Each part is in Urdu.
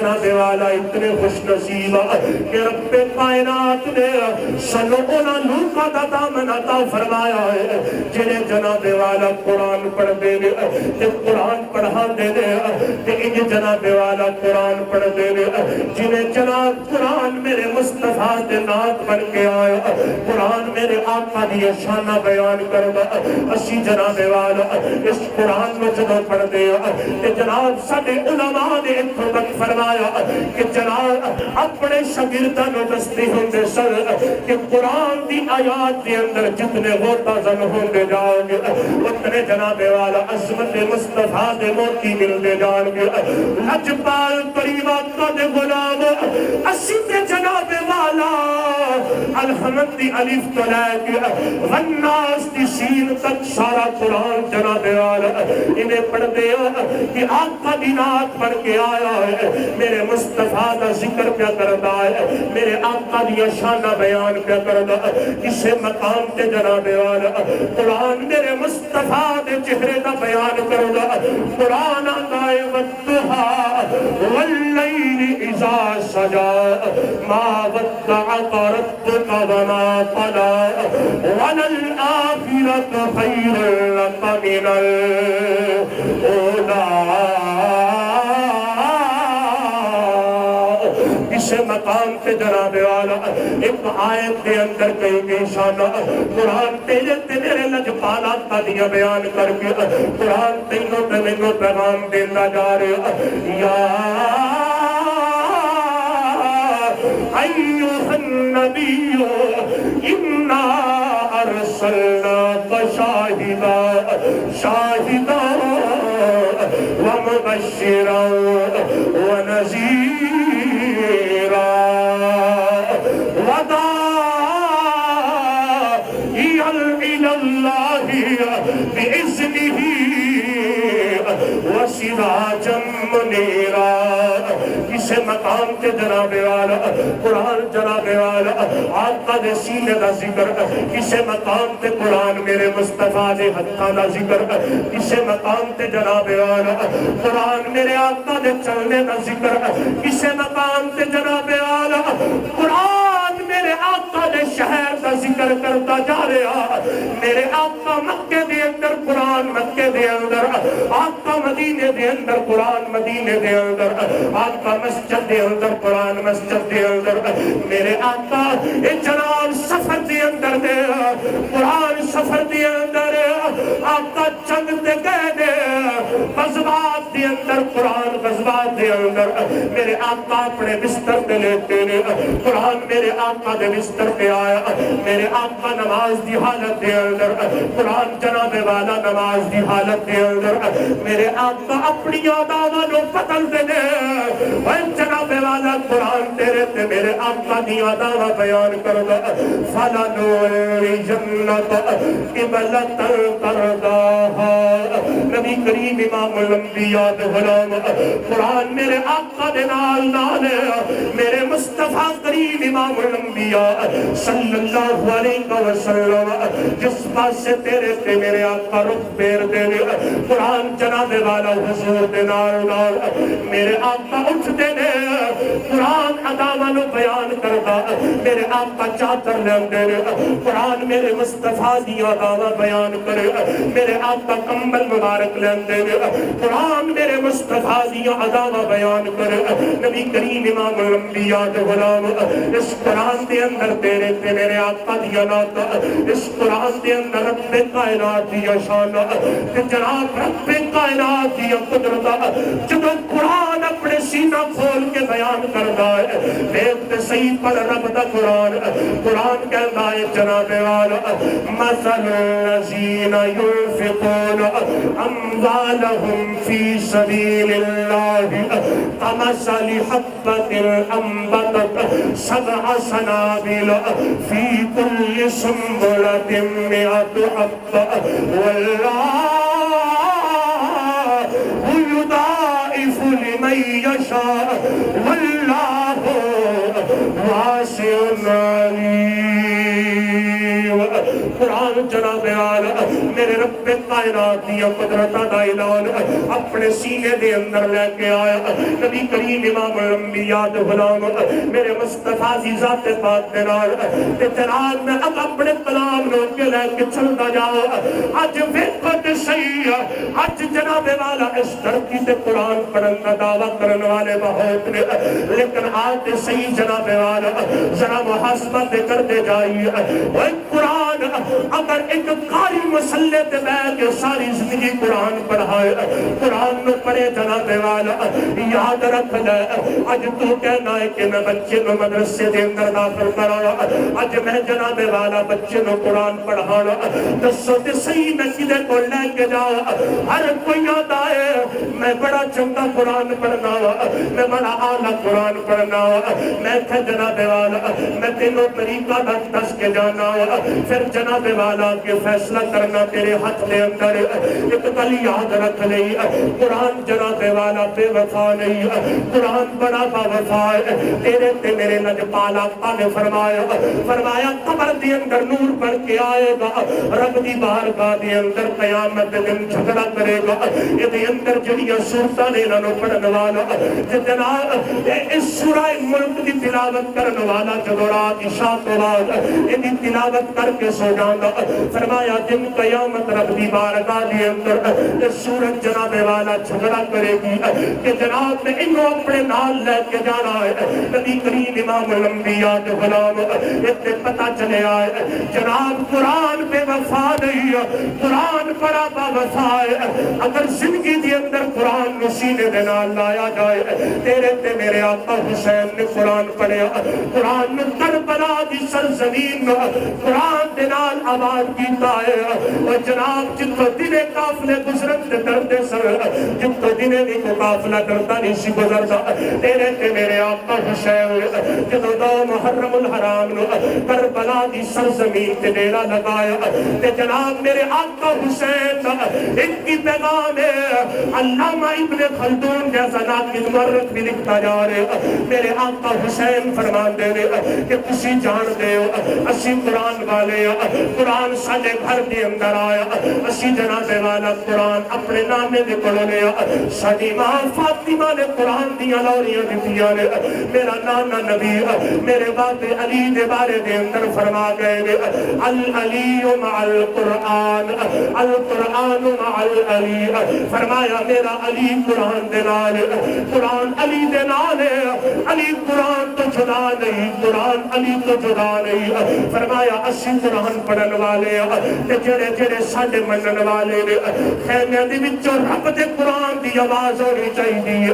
جناب والا اتنے خوش نصیب کہ رب کائنات نے سنو انہوں کا دامن عطا فرمایا ہے جنہیں جناب والا قرآن پڑھ دے تے قرآن پڑھا دے تے انہیں جناب والا قرآن پڑھ دے جنہیں جناب قرآن میرے مصطفیٰ دے نات بن کے آیا قرآن میرے آقا دی شانہ بیان کر دا اسی جناب والا اس قرآن میں جدو پڑھ دے کہ جناب ساڑے علماء نے اتھو تک فرمایا کہ جناب اپنے شاگردان دستے ہوندے سر کہ قرآن دی آیات دے اندر جتنے غوطہ زن ہوندے جاؤں گے اتنے جناب والا عظمت مصطفیٰ دے موتی ملتے جان گے لجپال قریبات کا دے غلام اسی دے جناب والا الحمد دی علیف تو لائے کہ والناس دی سین تک سارا قرآن جناب والا انہیں پڑھ دے کہ آقا دی نات پڑھ کے آیا ہے میرے مصطفیٰ دا ذکر پیا کرتا ہے میرے آقا دی شانہ بیان پیا کرتا کسے مقام تے جناب والا قرآن میرے مصطفیٰ دے چہرے دا بیان کرتا قرآن آئے والضحى واللیل اذا سجا ما ودعك ربك وما قلى وللآخرة خير لك من الأولى اسے مقام پہ جناب والا ایک آیت دے اندر کئی گئی شانہ قرآن تیرے تیرے لجپالات کا دیا بیان کر کے قرآن تینوں تینوں پیغام دینا جا رہے یا ایوہ النبی انا ارسلناک شاہدا شاہدا ومبشرا ونذیرا وداعیا الی اللہ بإذنہ وسراجا منیرا کسے مقام کے جناب والا قرآن جناب والا آقا دے سینے دا ذکر کسے مقام تے قرآن میرے مصطفیٰ دے حقہ دا ذکر کسے مقام تے جناب والا قرآن میرے آقا دے چلنے دا ذکر کسے مقام تے جناب والا قرآن میرے آقا دے شہر دا ذکر کرتا جا رہا میرے آقا مکہ دے اندر قرآن مکہ دے اندر آقا مدینے دے اندر قرآن مدینے دے اندر آقا مسجد دے اندر قرآن مسجد دے اندر میرے آقا جناب سفر دے اندر دے قرآن سفر دے اندر آقا چند دے گئے دے غزوات دے اندر قرآن غزوات دے اندر میرے آقا اپنے بستر دے لیتے نے قرآن میرے آقا دے بستر پہ آیا میرے آقا نماز دی حالت دے اندر قرآن جناب والا نماز دی حالت دے اندر میرے آقا اپنی آداوا نو پتل دے دے جناب والا قرآن تیرے تے میرے آقا دی آداوا بیان کر دا فَلَنُوْلِ جَنَّتَ قِبَلَةً تَرْضَاهَا نبی کریم امام الانبیاء دے غلام قرآن میرے آقا دے نال نال میرے مصطفیٰ کریم امام الانبیاء صلی اللہ علیہ وسلم جس پاس سے تیرے تے میرے آقا رخ پیر دے قرآن جناب والا حضور دے نال نال میرے آقا اٹھ دے دے قرآن عداوانو بیان کرتا میرے آقا چاہتر لیں دے قرآن میرے مصطفیٰ دی عداوہ بیان کرے میرے آقا کمبل مبارک لیں دے قرآن میرے مصطفیٰ دی عداوہ بیان کرے نبی کریم امام الانبیاء دے غلام اس قرآن دے اندر تیرے تے میرے آقا دی نات اس قرآن دے اندر رب کائنات دی شان تے جناب رب کائنات دی قدرت جب قرآن اپنے سینہ کھول کے بیان کرتا ہے دیکھتے صحیح پر رب دا قرآن قرآن کہتا ہے جناب والا مثل الذین ينفقون اموالهم فی سبیل اللہ کمثل حبة انبتت سبع سنابل فی کل سنبلة مئة حبة واللہ يضاعف لمن يشاء والله واسع عليم قرآن جناب والا میرے رب کائنات دی قدرت دا اعلان اپنے سینے دے اندر لے کے آیا نبی کریم امام الانبیاء دے غلام میرے مصطفیٰ دی ذات پاک دے نال تے جناب میں اب اپنے کلام نو کے لے کے چلدا جاؤ اج ویکھو تے صحیح اج جناب والا اس دھرتی تے قرآن پڑھن دا دعویٰ کرن والے بہت نے لیکن آج صحیح جناب والا ذرا محاسبہ تے کرتے جائیے وہ قرآن اگر ایک قاری مسلے تے بیٹھ کے ساری زندگی قرآن پڑھائے قرآن نو پڑھے جناب والا یاد رکھ لے اج تو کہنا ہے کہ میں بچے نو مدرسے دے اندر داخل کرایا اج میں جناب والا بچے نو قرآن پڑھانا دسو تے صحیح میں کدے کو لے کے جا ہر کوئی یاد آئے میں بڑا چنگا قرآن پڑھنا میں بڑا اعلیٰ قرآن پڑھنا میں کہ جناب والا میں تینوں طریقہ دس کے جانا پھر جناب والا کے فیصلہ کرنا تیرے ہاتھ دے اندر ایک گل یاد رکھ لئی قرآن جناب والا بے وفا نہیں قرآن بڑا با وفا ہے تیرے تے میرے لجپال آقا نے فرمایا قبر دے اندر نور بڑھ کے آئے گا رب دی بارگاہ دے اندر قیامت دن جھگڑا کرے گا یہ دے اندر جڑیاں صورتاں نے انہوں پڑھن والا جناب اس سورہ ملک دی تلاوت کرن والا جدو رات عشاء تو بعد یہ دی تلاوت کر کے سو جانا فرمایا جن قیامت رب دی بارگاہ دے اندر یہ سورت جناب والا جھگڑا کرے گی کہ جناب نے انہوں اپنے نال لے کے جانا ہے نبی کریم امام الانبیاء کے غلام اتنے پتہ چلے آئے جناب قرآن بے وفا نہیں قرآن بڑا با وفا ہے اگر زندگی دی اندر قرآن نسینے دے نال لایا جائے تیرے تے میرے آقا حسین نے قرآن پڑھیا قرآن نے کربلا دی سرزمین قرآن دے نال آباد کیتا ہے اور جناب جتو دنے قافلے گزرن تے دردے سر جتو دنے نہیں کو قافلہ کرتا نہیں سی گزرتا تیرے تے میرے آقا حسین جتو دو محرم الحرام نو کربلا دی سرزمین تے ڈیرا لگایا تے جناب میرے آقا حسین ان کی پیغام ہے علامہ ابن خلدون جیسا ناقد مورخ بھی لکھتا جا رہے میرے آقا حسین فرمان دے رہے کہ کسی جان دے اسی قرآن والے قرآن ساڑھے گھر دے اندر آیا اسی جناب والا قرآن اپنے نامے دے پڑھو لیا ساڑھی ماں فاطمہ نے قرآن دیا لوریاں دیتیا نے میرا نانا نبی میرے بات علی دے بارے دے اندر فرما گئے العلی مع القرآن القرآن مع العلی فرمایا میرا علی قرآن دے نال قرآن علی دے نال علی قرآن تو جدا نہیں قرآن علی تو جدا نہیں فرمایا اسی قرآن پڑھن والے تے جڑے جڑے ساڈے منن والے نے خیمیاں دی وچوں رب دے قرآن دی آواز ہونی چاہیے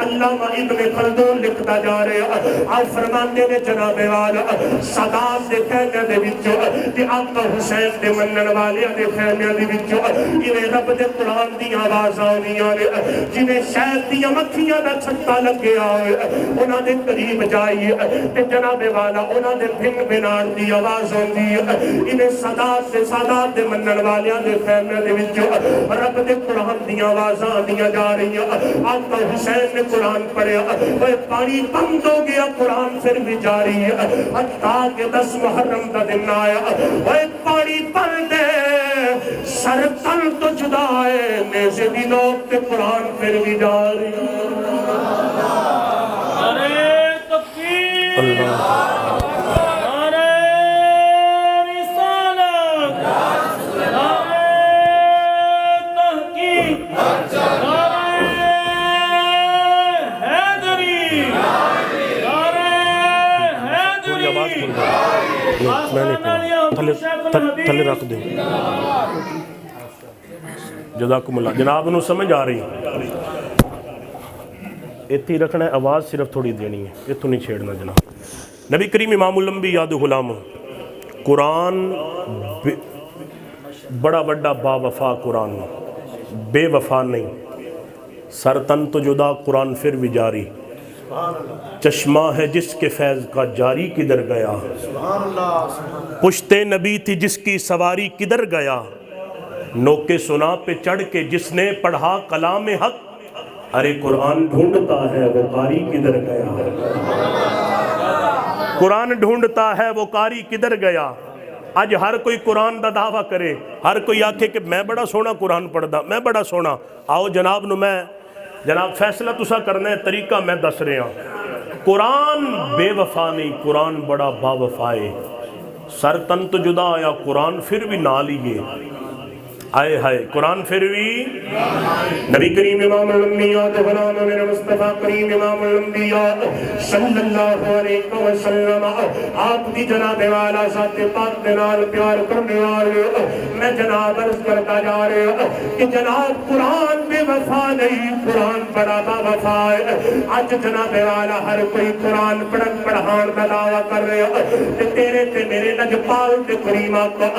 علامہ ابن خلدون لکھتا جا رہا آپ فرماندے نے جناب والا سادات دے خیمیاں دے وچوں تے آقا حسین دے منن والے دے خیمیاں دے وچوں انہیں رب دے قرآن دی آواز آنیاں نے جنہیں شہد دی مکھیاں دا چھتا لگے آئے انہاں دے قریب جائیے تے جناب والا انہاں دے بھنگ بنار دی آواز ہوندی انہیں سادات دے منن والیاں دے خیمیاں دے وچوں رب دے قرآن دی آواز آنیاں جا رہی آقا حسین نے قرآن پڑھیا وہ پانی بند ہو گیا قرآن پھر بھی جاری ہے حتیٰ کہ 10 محرم کا دن آیا وہ پانی بند ہے سر تن تو جدا ہے نیزے دی نوک پہ قرآن پھر بھی جاری ہے نعرہ تکبیر نعرہ رسالت نعرہ تحقیق نعرہ حیدری نعرہ حیدری تھلے رکھ دیں جزاکم اللہ جناب انہوں سمجھ آ رہی اتھی ہی رکھنا ہے آواز صرف تھوڑی دینی ہے اتھو نہیں چھیڑنا جناب نبی کریم امام الانبیاء یاد غلام قرآن بڑا بڑا با وفا قرآن بے وفا نہیں سر تن تو جدا قرآن پھر بھی جاری چشمہ ہے جس کے فیض کا جاری کدھر گیا پشتے نبی تھی جس کی سواری کدھر گیا نوکے سنا پہ چڑھ کے جس نے پڑھا کلام حق ارے قرآن ڈھونڈتا ہے وہ قاری کدھر گیا قرآن ڈھونڈتا ہے وہ قاری کدھر گیا اج ہر کوئی قرآن دا دعویٰ کرے، ہر کوئی آکھے کہ میں بڑا سونا قرآن پڑھدا، میں بڑا سونا. آؤ جناب نو میں جناب فیصلہ تسا کرنا ہے، طریقہ میں دس رہا ہوں. قرآن بے وفا نہیں، قرآن بڑا با وفائے. سر تن تو جدا آیا قرآن پھر بھی نہ لیے. آئے ہائے قرآن پھر بھی نبی کریم امام الانبیاء غلام میرے مصطفیٰ کریم امام الانبیاء صلی اللہ علیہ وسلم آپ دی جناب والا ذات پاک دے نال پیار کرنے والے میں جناب عرض کرتا جا رہے ہوں کہ جناب قرآن بے وفا نہیں، قرآن بڑا با وفا ہے. آج جناب والا ہر کوئی قرآن پڑھن پڑھان کا دعویٰ کر رہے ہو کہ تیرے تے میرے لجپال تے کریم آقا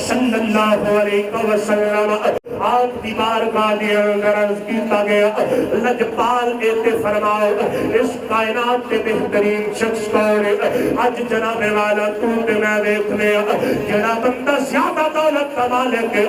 صلی اللہ علیہ وسلم آپ دی بارگاہ دے اندر عرض کیتا گیا لجپال اے فرماؤ اس کائنات کے بہترین شخص کون ہے. اج جناب والا تو تے میں دیکھ لیا جڑا بندہ زیادہ دولت کا مالک ہے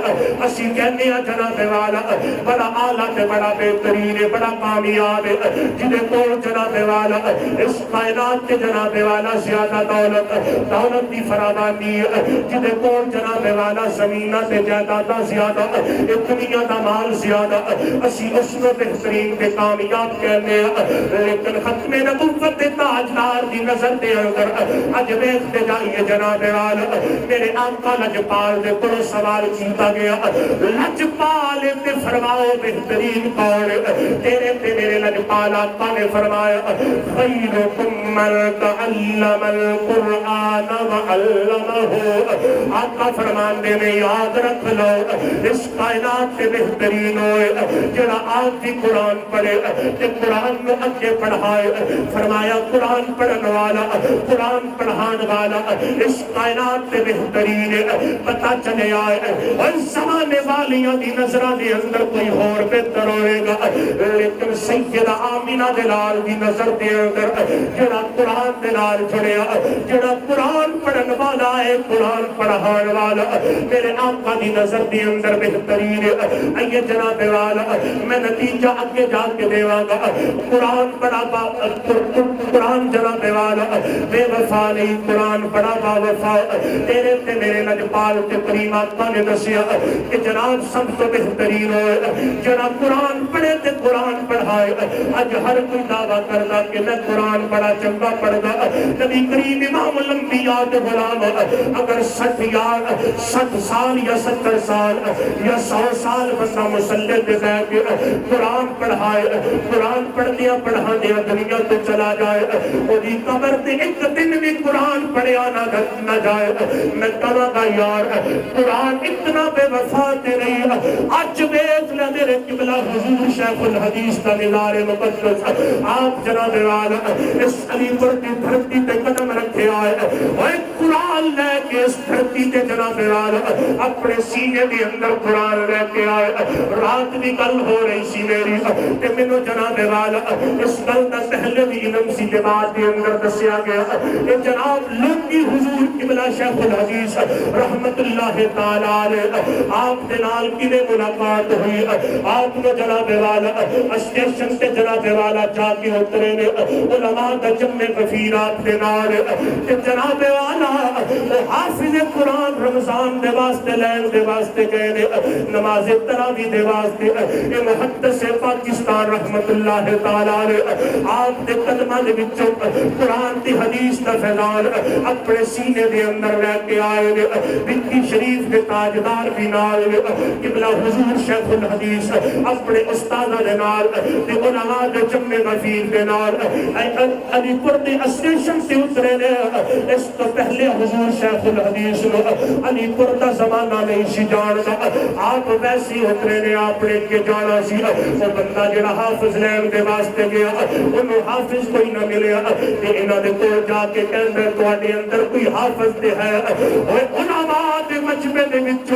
اسی کہنے ہیں جناب والا بڑا اعلیٰ تے بڑا بہترین ہے، بڑا کامیاب ہے. جدے کول جناب والا اس کائنات کے جناب والا زیادہ دولت دی فراوانی ہے، جدے کول جناب والا زمینہ تے جائیداد زیادہ دنیا دا مال زیادہ اسی اس میں بہترین تے کامیاب کہنے ہیں. لیکن ختم نبوت دے تاجدار دی نظر دے اندر اج ویکھتے جائیے جناب والا میرے آقا لجپال دے کو سوال کیتا گیا لجپال تے فرماؤ بہترین کون تیرے تے میرے لجپال آقا نے فرمایا خیرکم من تعلم القرآن وعلمہ. آقا فرمان دے میں یاد رکھ لو اس کائنات کے بہترین ہوئے جڑا آپ بھی قرآن پڑھے تے قرآن میں اگے پڑھائے. فرمایا قرآن پڑھن والا قرآن پڑھان والا اس کائنات کے بہترین پتہ چلے آئے اور زمانے والیاں دی نظرہ دے اندر کوئی اور بہتر ہوئے گا. لیکن سیدہ آمینہ دلال دی نظر دے اندر جڑا قرآن دلال جڑیا جڑا قرآن پڑھن والا ہے قرآن پڑھان والا میرے آقا دی نظر دے اندر بہترین ہے. آئیے جناب والا میں نتیجہ اگے جا کے دیواں گا. قرآن بڑا قرآن جناب والا بے وفا نہیں، قرآن بڑا با وفا. تیرے تے میرے لجپال تے کریم آقا نے دسیا کہ جناب سب تو بہترین ہوئے جڑا قرآن پڑھے تے قرآن پڑھائے. اج ہر کوئی دعویٰ کردا کہ میں قرآن بڑا چنگا پڑھدا. نبی کریم امام الانبیاء تے غلام اگر 60 سال یا 70 سال یا 100 سال بندہ مسلح پہ بیٹھ کے قرآن پڑھائے قرآن پڑھدیا پڑھاندیا دنیا تو چلا جائے اور یہ قبر تے ایک دن بھی قرآن پڑھیا نہ جائے. میں کہاں گا یار قرآن اتنا بے وفا تے نہیں. آج بیت لے میرے قبلہ حضور شیخ الحدیث کا نظار مقدس آپ جناب والا اس علی پر کی دھرتی تے قدم رکھے آئے اور قرآن لے کے اس دھرتی تے جناب والا اپنے سینے دے اندر قرآن لے کے آئے. رات بھی گل ہو رہی سی میری تے مینوں جناب والا اس گل دا پہلے بھی علم سی جماعت دے اندر دسیا گیا کہ جناب لوکی حضور قبلہ شیخ الحدیث رحمت اللہ تعالی علیہ آپ دے نال کدے ملاقات ہوئی. آپ نے جناب والا اسٹیشن تے جناب والا جا کے اترے نے علماء دا جمع کثیر آپ دے نال کہ جناب والا حافظ قرآن رمضان دے واسطے لین دے واسطے گئے نے نماز تراویح دے واسطے اے محدث پاکستان رحمت اللہ تعالی علیہ آپ دے قدماں دے وچوں قرآن دی حدیث دا فیضان اپنے سینے دے اندر لے کے آئے نے. بنتی شریف دے تاجدار بھی نال قبلہ حضور شیخ الحدیث اپنے استادہ دے نال تے علماء دے جمع غفیر دے نال علی پور دے اسٹیشن سے اترے نے. اس تو پہلے حضور شیخ الحدیث علی پور دا زمانہ نہیں سی جاندا. آپ ویسی اترے نے آپ نے کے جانا سی وہ بندہ جڑا حافظ لین دے واسطے گیا انہوں حافظ کوئی نہ ملیا تے انہاں دے کول جا کے کہندا تواڈے اندر کوئی حافظ تے ہے. اوے علماء دے مجمع دے وچ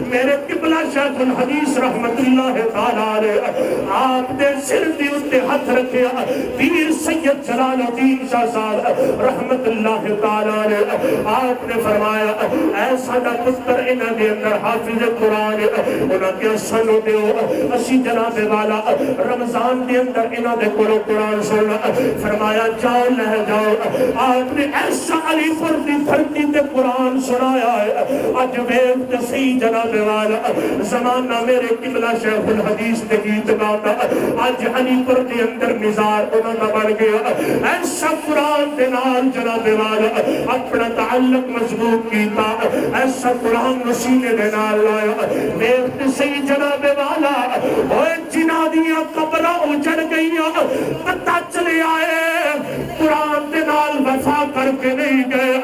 میرے قبلہ شیخ الحدیث رحمت اللہ تعالی علیہ آپ دے سر دے اتے ہاتھ رکھیا پیر سید جلال الدین شاہ صاحب رحمت اللہ تعالی علیہ آپ نے فرمایا اے ساڈا پتر انہاں دے اندر حافظ قرآن انہاں کے سنو دیو اسی جناب والا رمضان دے اندر انہاں دے کولوں قرآن سننا فرمایا جاؤ لے جاؤ آپ نے ایسا علی پور دی دھرتی تے قرآن سنایا ہے اج ویکھ تے صحیح جناب والا زمانہ میرے قبلہ شیخ الحدیث دے گیت گاتا اج علی پور دے اندر نظار انہاں دا بن گیا ایسا قرآن دے نال جناب والا اپنا تعلق مضبوط کیتا ایسا قرآن نسینے دے نال لایا ویکھ تے صحیح جناب والا اوے جنہاں دیاں قبراں اجڑ گئیاں پتہ چلے آئے قرآن دے نال وفا کر کے نہیں گئے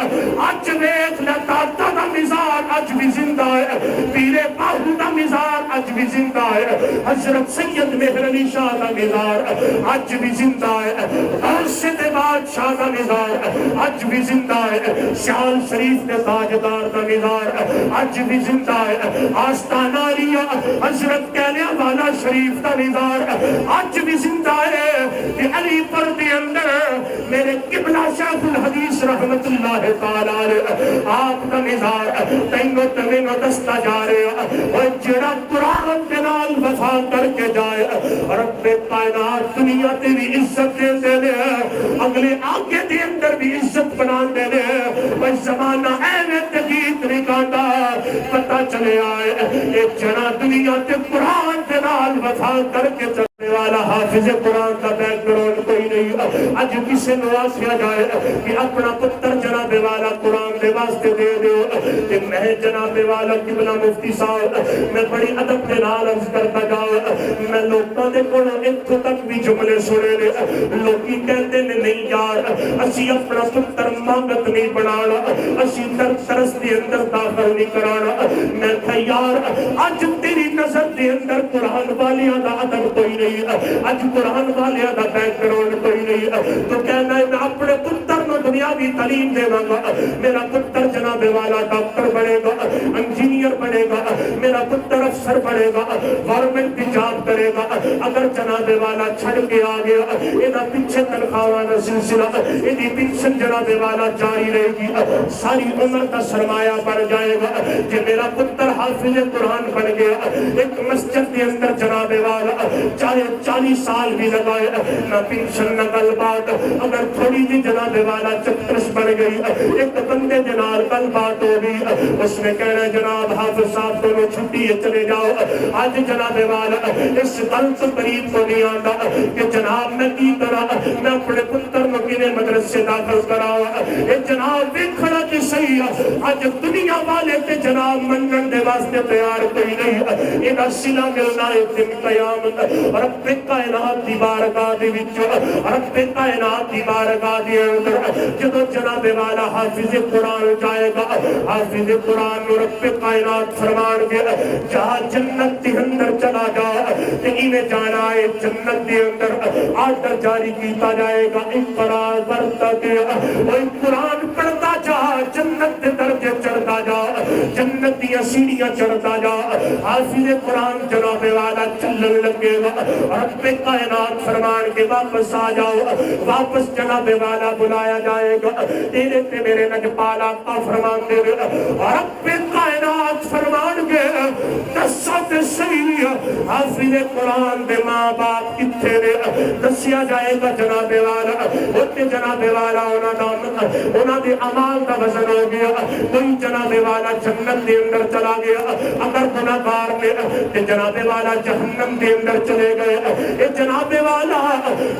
اج ویکھ لے داتا دا مزار اج بھی زندہ ہے پیر باہو دا مزار اج بھی زندہ ہے حضرت سید مہر علی شاہ دا مزار اج بھی زندہ ہے ارشد بادشاہ دا مزار اج بھی زندہ ہے شال شریف دے تاجدار دا مزار اج بھی زندہ ہے آستانہ علیہ حضرت کہلیا والا شریف دا مزار اج بھی زندہ ہے کہ علی پر دے اندر میرے قبلہ شیخ الحدیث رحمت اللہ تعالی علیہ آپ کا مزار تینوں تمینوں دستا جا رہے اور جڑا قرآن کے نال وفا کر کے جائے رب کائنات دنیا تے بھی عزت دے دے اگلے آگے دے اندر بھی عزت بنا دے دے اور زمانہ ایویں تجید نہیں کاندا پتہ چلے آئے ایک جنا دنیا تے قرآن کے نال وفا کر کے چلنے والا حافظ قرآن کا بیک گراؤنڈ کوئی نہیں اج کسے نوازیا جائے کہ اپنا پتر جناب والا قرآن دے واسطے دے دو کہ میں جناب والا قبلہ مفتی صاحب میں بڑی ادب دے نال عرض کرتا جاؤ میں لوگوں دے کولوں اتھوں تک بھی جملے سنے نے لوکی کہتے نے نہیں یار اسی اپنا پتر مانگت نہیں بنانا اسی ترس دے اندر داخل نہیں کرانا میں کہا یار اج تیری نظر دے اندر قرآن والیاں دا ادب کوئی نہیں اج قرآن والیاں دا بیک گراؤنڈ کوئی نہیں تو کہنا ہے میں اپنے پتر نو دنیاوی تعلیم دے گا میرا پتر جناب والا ڈاکٹر بنے گا انجینئر بنے گا میرا پتر افسر بنے گا گورنمنٹ کی جاب کرے گا اگر جناب والا چھڑ کے آ گیا یہ پیچھے تنخواہ کا سلسلہ یہ پنشن جناب والا جاری رہے گی ساری عمر کا سرمایہ بڑھ جائے گا کہ میرا پتر حافظ قرآن بن گیا ایک مسجد کے اندر جناب والا چاہے 40 سال بھی لگائے نہ پنشن نہ گل بات اگر تھوڑی جی جناب والا چکرش بن گئی ایک بندے جناب کل بات ہو گئی اس نے کہنا جناب حافظ صاحب دونوں چھٹی چلے جاؤ آج جناب والا اس گل سے قریب کو نہیں آتا کہ جناب میں کی کرا میں اپنے پتر مکینے مدرسے داخل کراؤ یہ جناب دیکھنا کہ صحیح آج دنیا والے تے جناب منگن دے واسطے تیار کوئی نہیں یہ سلا ملنا ایک دن قیامت رب کائنات دی بارگاہ دے وچ رب کائنات دی بارگاہ دے اندر جدو جناب والا حافظ قرآن جائے گا حافظ قرآن نو رب کائنات فرمان کے جہاں جنت دی اندر چلا جا تے انہیں جانا ہے جنت دی اندر آرڈر جاری کیتا جائے گا اقرا برتا کے وہ قرآن پڑھتا جا جنت دے درجے چڑھتا جا جنت دی سیڑھیاں چڑھتا جا حافظ قرآن جناب والا چلن لگے گا رب کائنات فرمان کے واپس آ جاؤ واپس جناب والا بلایا جائے گا تیرے تے میرے نجپالا کا فرمان دے رب کائنات فرمان کے دسات صحیح حافظ قرآن دے ماں باپ کتھے دے دسیا جائے گا جناب والا ہوتے جناب والا انہاں دے اعمال دا وزن ہو گیا کوئی جناب والا جنت دے اندر چلا گیا اگر گناہگار نے تے جناب والا جہنم دے اندر چلے گئے اے جناب والا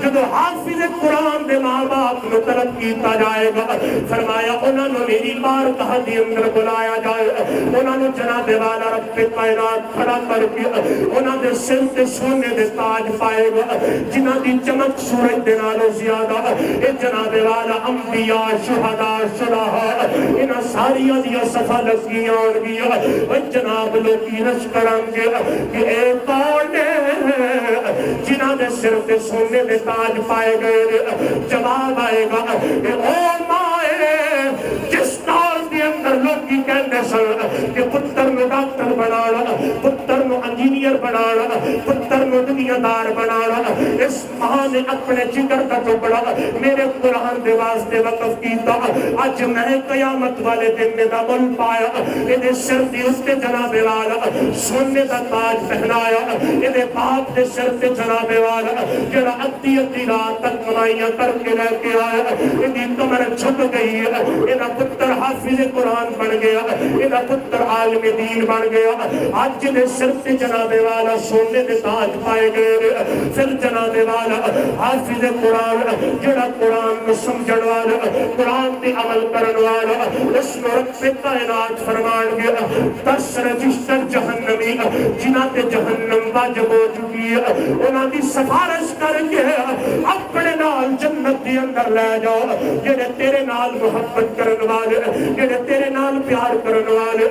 جدو حافظ قرآن دے ماں باپ نو طلب کیتا جائے گا فرمایا انہوں نے میری بارگاہ دے اندر بلایا جائے انہوں نے جناب والا رب کائنات کھڑا کر کے انہوں نے سر تے سونے دے تاج پائے گا جنہاں دی چمک سورج دے نالوں زیادہ اے جناب والا انبیاء شہداء صلاحاء انہاں ساریاں دیا صفا لگیاں اور گیا اے جناب لوگی رش کریں گے کہ اے کون جنہاں دے سر تے سونے دے تاج پائے گئے جواب آئے گا اے او مائے جس نال دے اندر لوگی کہنے سن کہ بنانا پتر نو دنیا دار بنانا اس ماں نے اپنے جگر کا ٹکڑا میرے قرآن دے واسطے وقف کیتا اج میں قیامت والے دن میں دمل پایا یہ سر دی اس کے جناب والا سونے کا تاج پہنایا یہ باپ دے سر تے جناب والا جڑا ادھی ادھی رات تک کمائیاں کر کے لے کے آیا یہ کمر چھپ گئی ہے یہ پتر حافظ قرآن بن گیا یہ پتر عالم دین بن گیا آج دے سر تے جناب والا سونے دے تاج پائے گئے پھر جناب والا حافظ قرآن جڑا قرآن میں سمجھن والا قرآن تے عمل کرن والا اس میں رب کائنات فرمان گیا 10 رجسٹر جہنمی جنہ تے جہنم واجب ہو چکی ہے انہاں دی سفارش کر کے اپنے نال جنت دی اندر لے جاؤ جڑے تیرے نال محبت کرن والے جڑے تیرے نال پیار کرن والے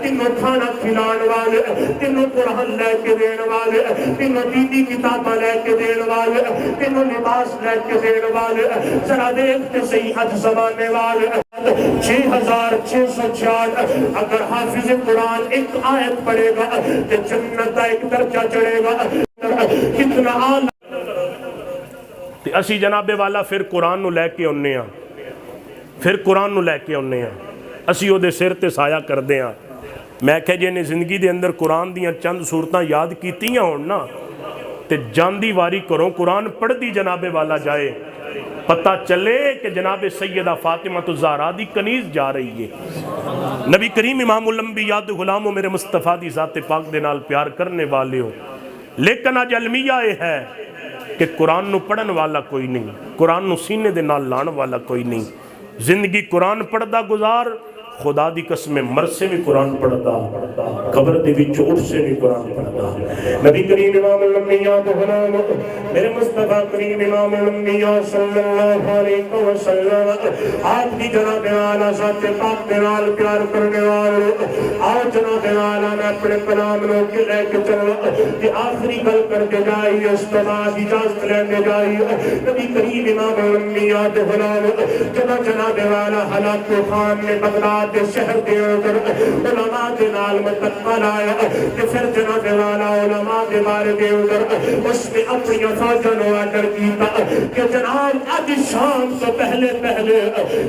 تینوں کھانا کھلان والے تینوں قرآن لے کے دین والے تینوں دینی کتاباں لے کے دین والے تینوں لباس لے کے دین والے ذرا دیکھتے صحیح حج زمانے والے 6666 اگر حافظ قرآن ایک آیت پڑھے گا تو جنت کا ایک درجہ چڑھے گا کتنا آن اسی جناب والا پھر قرآن نو لے کے آنے ہاں پھر قرآن نو لے کے آنے ہاں اسی او دے سر تے سایہ کر دے ہاں میں کہ جے نے زندگی دے اندر قرآن دیاں چند صورتاں یاد کیتیاں ہون نا تے جاندی واری کرو قرآن پڑھ دی جناب والا جائے پتہ چلے کہ جناب سیدہ فاطمہ الزہرا دی کنیز جا رہی ہے نبی کریم امام الانبیاء دے غلاموں میرے مصطفیٰ دی ذات پاک دے نال پیار کرنے والے ہو لیکن آج المیہ یہ ہے کہ قرآن نو پڑھن والا کوئی نہیں قرآن نو سینے دے نال لان والا کوئی نہیں زندگی قرآن پڑھدا گزار خدا دی قسم مر سے بھی قرآن پڑھتا قبر دے بھی چوٹ سے بھی قرآن پڑھتا نبی کریم امام الانبیاء دے غلام میرے مصطفیٰ کریم امام الانبیاء صلی اللہ علیہ وسلم آپ کی جناب اعلیٰ ذات پاک دے نال پیار کرنے والے آؤ جناب اعلیٰ میں اپنے کلام لو کے لے کے چلو کہ آخری گل کر کے جائی اس کے بعد اجازت لینے جائی نبی کریم امام الانبیاء دے غلام جناب اعلیٰ ہلاکو خان نے بغداد دے شہر دے اندر علماء دے نال متقبل آیا کہ پھر جناب والا علماء دے بارے دے اندر اس نے اپنی فوجوں نے آرڈر کیتا کہ جناب آج شام سے پہلے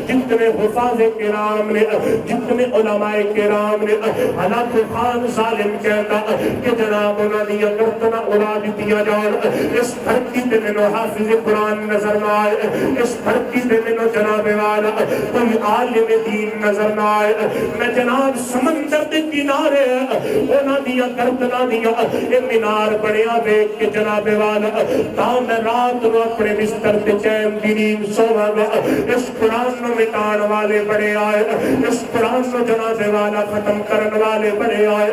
جتنے حفاظ کرام نے جتنے علماء کرام نے ہلاکو خان ظالم کہتا کہ جناب انہوں نے گردنہ اڑا دیا جان اس دھرتی پہ میں حافظ قرآن نظر نہ آئے اس دھرتی پہ میں جناب والا کوئی عالم دین نظر نہ آئے میں جناب سمندر دے کنارے اونا دیا گردنا دیا اے مینار بڑیا دیکھ کے جناب والا تاں میں رات نو اپنے بستر تے چین دی نیند سووا گا اس قرآن نو مٹان والے بڑے آئے اس قرآن نو جناب والا ختم کرن والے بڑے آئے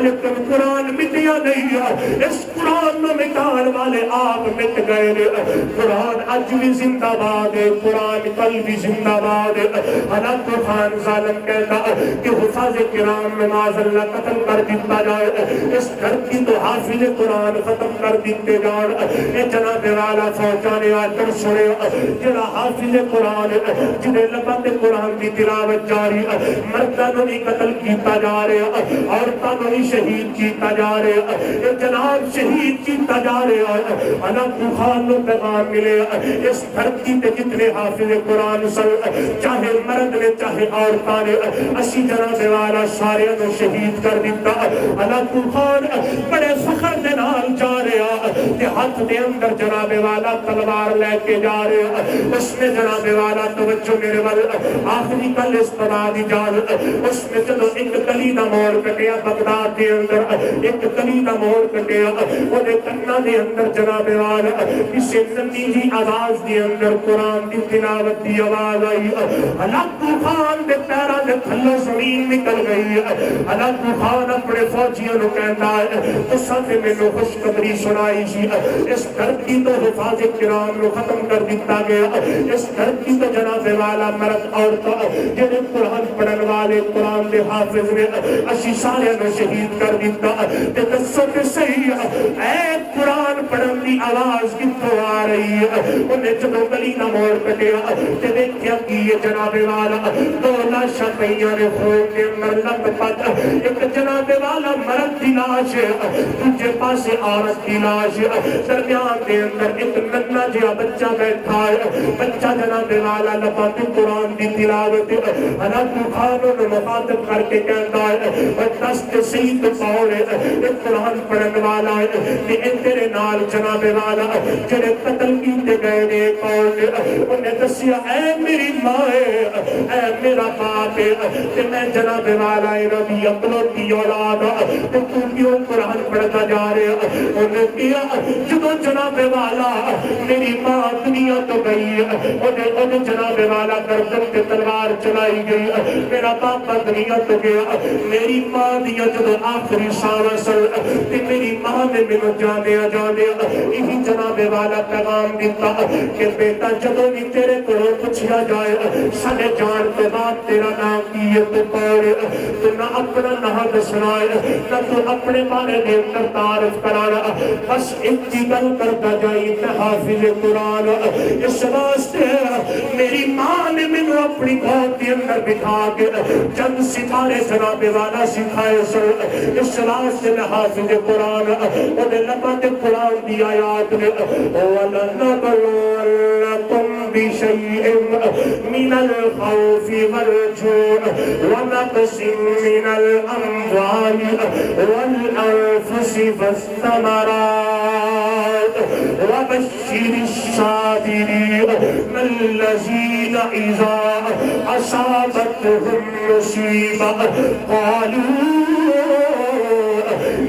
لیکن قرآن مٹیا نہیں ہے اس قرآن نو مٹان والے آپ مٹ گئے قرآن اج بھی زندہ باد ہے قرآن کل بھی زندہ باد ہے ہلاکو خان ظالم کہتا کہ حفاظ کرام میں معاذ اللہ قتل کر دیتا جائے اس گھر کی تو حافظ قرآن ختم کر دیتے جان اے جناب والا فوجانے آجر سنے جنہ حافظ قرآن جنہیں لبت قرآن دی تلاوت جاری مردانوں نے قتل کیتا جا رہے عورتانوں نے شہید کیتا جا رہے اے جناب شہید کیتا جا رہے ہلاکو خان نو پیغام ملے اس دھرتی تے جتنے حافظ قرآن سن چاہے مرد نے چاہے عورتاں نے اسی جناب والا سارے نو شہید کر دیتا ہلاکو خان بڑے فخر دے نال جا رہا کہ ہاتھ دے اندر جناب والا تلوار لے کے جا رہا اس نے جناب والا توجہ میرے وال آخری کل اس بعد اجازت اس نے چلو ایک کلی دا موڑ کٹیا بغداد دے اندر ایک کلی دا موڑ کٹیا اونے کنا دے اندر جناب والا کسی نمی جی آواز دے اندر قرآن دی تلاوت دی آواز آئی ہلاکو خان دے پیرا دے تھلو زمین نکل گئی ہلاکو خان اپنے فوجیوں نو کہتا ہے تو ساتھ میں نو خوشخبری سنائی سی اس گھر کی تو حفاظ کرام نو ختم کر دیتا گیا اس گھر کی تو جناب والا مرد عورت جنہیں قرآن پڑھن والے قرآن دے حافظ نے اسی سارے نو شہید کر دیتا تے دسو کہ صحیح اے قرآن پڑھن دی آواز کتوں آ رہی ہے انہیں جدوں گلی نہ موڑ کٹیا تے دیکھیا کہ یہ جناب والا دو لاشاں پئیاں نے خون دے اندر لت پت ایک جناب والا مرد دی لاش دوجے پاسے عورت دی لاش درمیان دے اندر ایک ننھا جہا بچہ بیٹھا ہے بچہ جناب والا لبات قرآن دی تلاوت حضرت خانوں نے مخاطب کر کے کہتا ہے دست سید پاؤنے ایک قرآن پڑھن والا ہے کہ ان تیرے نال جناب والا جنہیں قتل کیتے گئے نے کون انہیں دسیا اے میری ماں اے میرا باپ کہ میں جناب والا نبی اکلوتی اولاد تو کیوں قرآن پڑھتا جا رہے انہیں کیا جدو جناب والا میری ماں دنیا تو گئی انہیں جناب والا گردن کے تلوار چلائی گئی میرا باپ دنیا تو گیا میری ماں دیا جدو آخری سال سل تے میری ماں نے میں جانے یہی جناب والا پیغام دیتا کہ بیٹا جدو بھی تیرے کو پوچھا جائے سارے جان کے بعد تیرا نام کی ہے تو پڑھے تو نہ اپنا نام سنائے نہ تو اپنے بارے دے اندر تعارف کرانا بس ایک ہی گل کرتا جائی میں حافظ قرآن اس واسطے میری ماں نے مجھے اپنی گود کے اندر بٹھا کے چند ستارے جناب والا سکھائے سر اس واسطے میں حافظ قرآن انہیں لبات قرآن دی آیات میں وَلَنَبْلُوَنَّكُمْ بِشَيْءٍ مِّنَ الْخَوْفِ وَالْجُوعِ وَنَقْصٍ مِّنَ الْأَمْوَالِ وَالْأَنفُسِ وَالثَّمَرَاتِ وَبَشِّرِ الصَّابِرِينَ الَّذِينَ إِذَا أَصَابَتْهُمْ مُصِيبَةٌ قَالُوا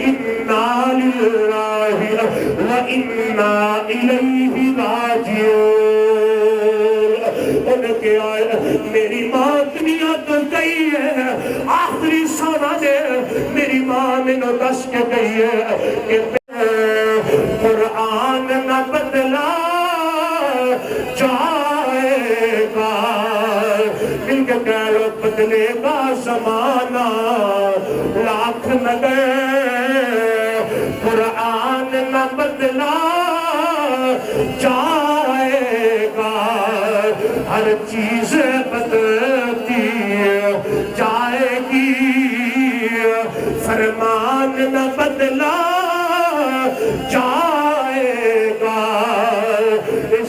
إِنَّا لِلَّهِ وَإِنَّا إِلَيْهِ راجعون انہیں کہ آئے میری ماں دنیا تو گئی ہے آخری سالہ دے میری ماں نے نو دس کے گئی ہے کہ قرآن نہ بدلا جائے گا مل کے کہہ لو بدلے گا زمانہ لاکھ نہ گئے قرآن نہ بدلا جائے گا ہر چیز بدلتی جائے گی فرمان نہ بدلا جائے گا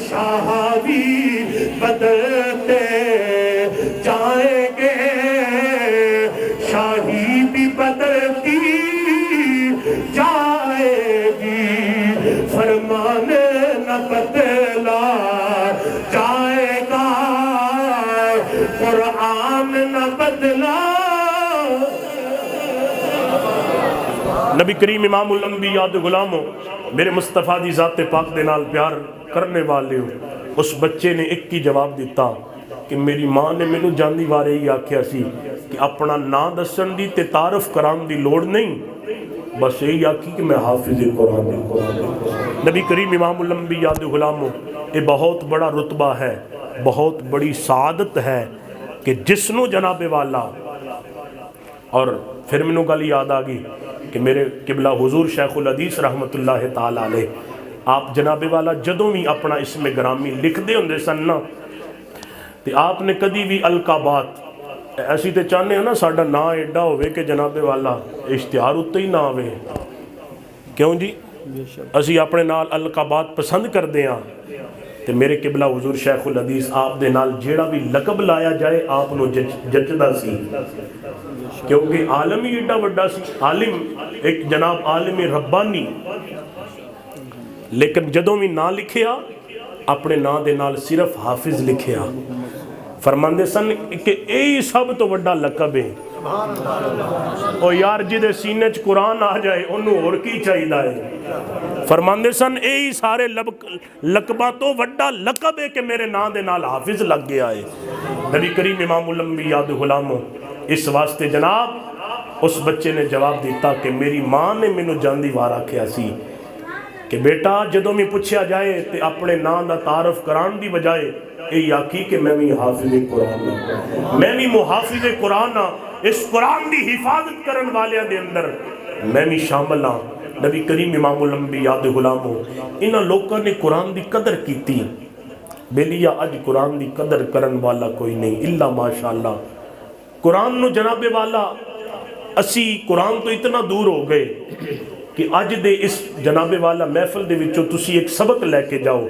شاہ بھی بدلتے جائیں گے شاہی بھی بدلتی جائے گی فرمان نہ بدلا جائے گا قرآن نہ بدلا نبی کریم امام الانبیاء دے غلاموں میرے مصطفیٰ دی ذات پاک دے نال پیار کرنے والے ہو اس بچے نے ایک کی جواب دیتا کہ میری ماں نے میں جاندی وارے ہی آکھیا سی کہ اپنا نا دسن دی تے تعارف کران دی لوڑ نہیں بس یہی آکھی کہ میں حافظ قرآن دی نبی کریم امام الانبیاء دے غلاموں یہ بہت بڑا رتبہ ہے بہت بڑی سعادت ہے کہ جسنو جناب والا اور پھر میں گل یاد آگئی کہ میرے قبلہ حضور شیخ الحدیث رحمت اللہ تعالیٰ علیہ آپ جناب والا جدوں بھی اپنا اسم گرامی لکھ دے ہوندے سن نا تے آپ نے کدی بھی القابات ایسی تے چاہنے ہیں نا ساڑھا نا ایڈا ہوئے کہ جناب والا اشتہار اتے ہی نہ ہوئے کیوں جی اسی اپنے نال القابات پسند کر دے ہیں تے میرے قبلہ حضور شیخ الحدیث آپ دے نال جیڑا بھی لقب لایا جائے آپ نو جچدا سی کیونکہ عالم ہی ایڈا وڈا سی عالم ایک جناب عالم ربانی لیکن جدوں بھی نا لکھیا اپنے نا دے نال صرف حافظ لکھیا فرماندے سن کہ اے سب تو وڈا لقب ہے او یار جدے سینے چ قرآن آ جائے انہوں اور کی چاہیے ہے فرماندے سن اے سارے لقبہ تو وڈا لقب ہے کہ میرے نا دے نال حافظ لگ گیا ہے نبی کریم امام الانبیاء دے غلاموں اس واسطے جناب اس بچے نے جواب دیتا کہ میری ماں نے میں جاندی وارا کیا سی کہ بیٹا جدوں میں پوچھا جائے تے اپنے نام دا تعارف کران دی بجائے اے یاکی کہ میں بھی حافظ قرآن ہاں میں بھی محافظ قرآن ہاں اس قرآن دی حفاظت کرن والے دے اندر میں بھی شامل ہاں نبی کریم امام الانبیاء دے غلامو انہاں لوکاں نے قرآن دی قدر کیتی بیلیا اج قرآن دی قدر کرن والا کوئی نہیں الا ماشاءاللہ قرآن نو جناب والا اسی قرآن تو اتنا دور ہو گئے کہ اج دے اس جناب والا محفل دے وچوں تسی ایک سبق لے کے جاؤ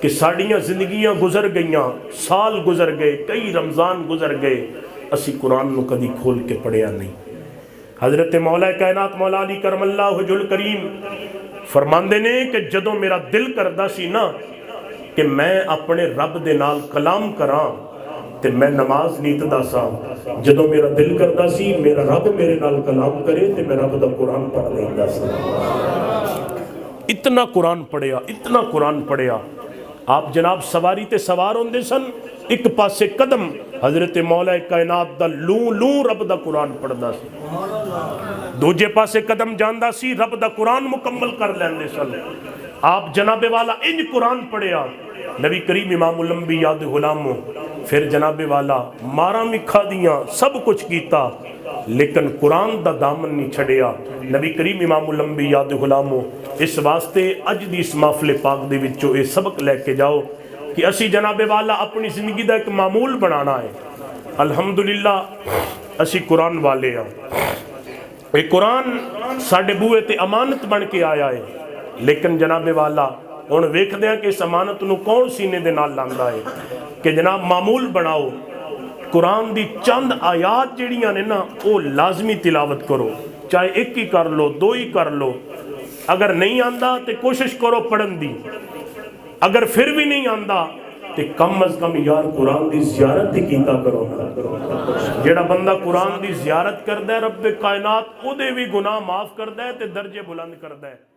کہ ساڑیاں زندگیاں گزر گئیاں سال گزر گئے کئی رمضان گزر گئے اسی قرآن نو کدی کھول کے پڑھیا نہیں حضرت مولا کائنات مولا علی کرم اللہ وجہ الکریم فرماندے نے کہ جدوں میرا دل کردہ سی نا کہ میں اپنے رب دے نال کلام کراں تے میں نماز نیتدا سا جدوں میرا دل کردہ سی میرا رب میرے نال کلام کرے تے میں رب دا قرآن پڑھ لیندا سا اتنا قرآن پڑھیا آپ جناب سواری تے سوار ہوندے سن ایک پاسے قدم حضرت مولا کائنات دا لوں رب دا قرآن پڑھدا سی دوجے پاسے قدم جاندا سی رب دا قرآن مکمل کر لیندے سن آپ جناب والا انج قرآن پڑھیا نبی کریم امام الانبیاء دے غلاموں پھر جناب والا مارا مکھا دیاں سب کچھ کیتا لیکن قرآن دا دامن نہیں چھڑیا نبی کریم امام الانبیاء دے غلاموں اس واسطے اج دی اس محفل پاک دے وچوں اے سبق لے کے جاؤ کہ اسی جناب والا اپنی زندگی دا ایک معمول بنانا ہے الحمدللہ اسی قرآن والے ہاں اے قرآن ساڈے بوئے تے امانت بن کے آیا ہے لیکن جناب والا ہن ویکھدے ہاں کہ اس امانت نو کون سینے دے نال لاندا ہے کہ جناب معمول بناؤ قرآن دی چند آیات جڑیاں نے نا وہ لازمی تلاوت کرو چاہے ایک ہی کر لو دو ہی کر لو اگر نہیں آندا تے کوشش کرو پڑھن دی اگر پھر بھی نہیں آندا تے کم از کم یار قرآن دی زیارت ہی کیتا کرو جیڑا بندہ قرآن دی زیارت کردہ ہے رب کائنات او دے بھی گناہ معاف کردہ ہے تے درجے بلند کردہ ہے